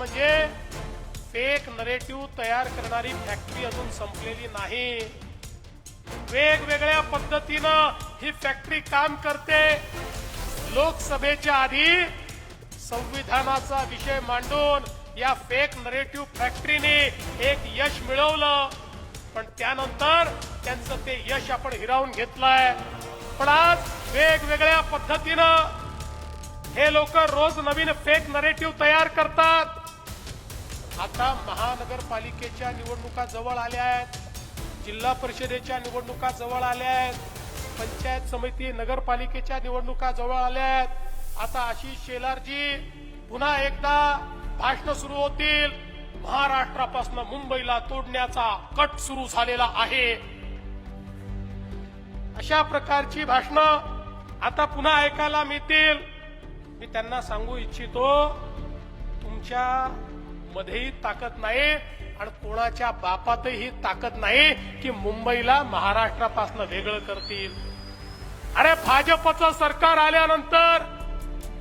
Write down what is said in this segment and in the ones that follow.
म्हणजे fake narrative तयार करणारी फॅक्टरी अजून संपलेली नाही। वेगवेगळ्या पद्धतीनं ही फॅक्टरी काम करते। लोकसभेच्या आधी संविधानाचा विषय मांडून या फेक नरेटिव्ह फॅक्टरीने एक यश मिळवलं, पण त्यानंतर त्यांचं ते यश आपण हिरावून घेतलंय। पण आज वेगवेगळ्या पद्धतीनं हे लोक रोज नवीन फेक नरेटिव्ह तयार करतात। आता महानगरपालिकेच्या निवडणुका जवळ आल्या आहेत, जिल्हा परिषदेच्या निवडणुका जवळ आल्या आहेत, पंचायत समिती नगरपालिकेच्या निवडणुका जवळ आल्या आहेत। आता आशिष शेलारजी पुन्हा एकदा भाषण सुरू होतील। महाराष्ट्रापासून मुंबईला तोडण्याचा कट सुरू झालेला आहे, अशा प्रकारची भाषणं आता पुन्हा ऐकायला मिळतील। मी त्यांना सांगू इच्छितो, तुमच्या मध्येही ताकद नाही आणि कोणाच्या बापातही ताकद नाही की मुंबईला महाराष्ट्रापासून वेगळं करतील। अरे भाजपचं सरकार आल्यानंतर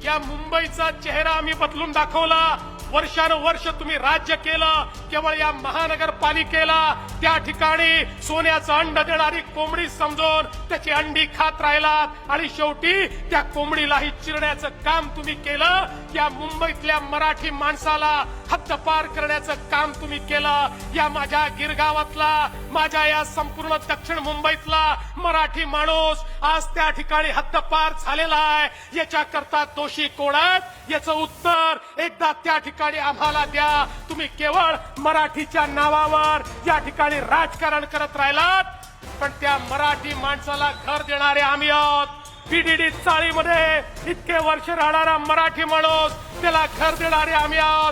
या मुंबईचा चेहरा आम्ही बदलून दाखवला। वर्षानुवर्ष तुम्ही राज्य केलं, केवळ या महानगरपालिकेला त्या ठिकाणी सोन्याचं अंड देणारी कोंबडी समजून त्याची अंडी खात राहिलात आणि शेवटी त्या कोंबडीलाही चिरण्याचं काम तुम्ही केलं। या मुंबईतल्या मराठी माणसाला हद्दपार करण्याचं काम तुम्ही केलं। या माझ्या गिरगावातला, माझ्या या संपूर्ण दक्षिण मुंबईतला मराठी माणूस आज त्या ठिकाणी हद्दपार झालेला आहे। याच्याकरता दोषी कोण आहेत याचं उत्तर एकदा त्या ठिकाणी आम्हाला द्या। तुम्ही केवळ मराठीच्या नावावर या ठिकाणी राजकारण करत राहिलात, पण त्या मराठी माणसाला घर देणारे आम्ही आहोत। पीडीडी चाळीमध्ये इतके वर्ष राहणारा मराठी माणूस, त्याला घर देणारे आम्ही आहोत।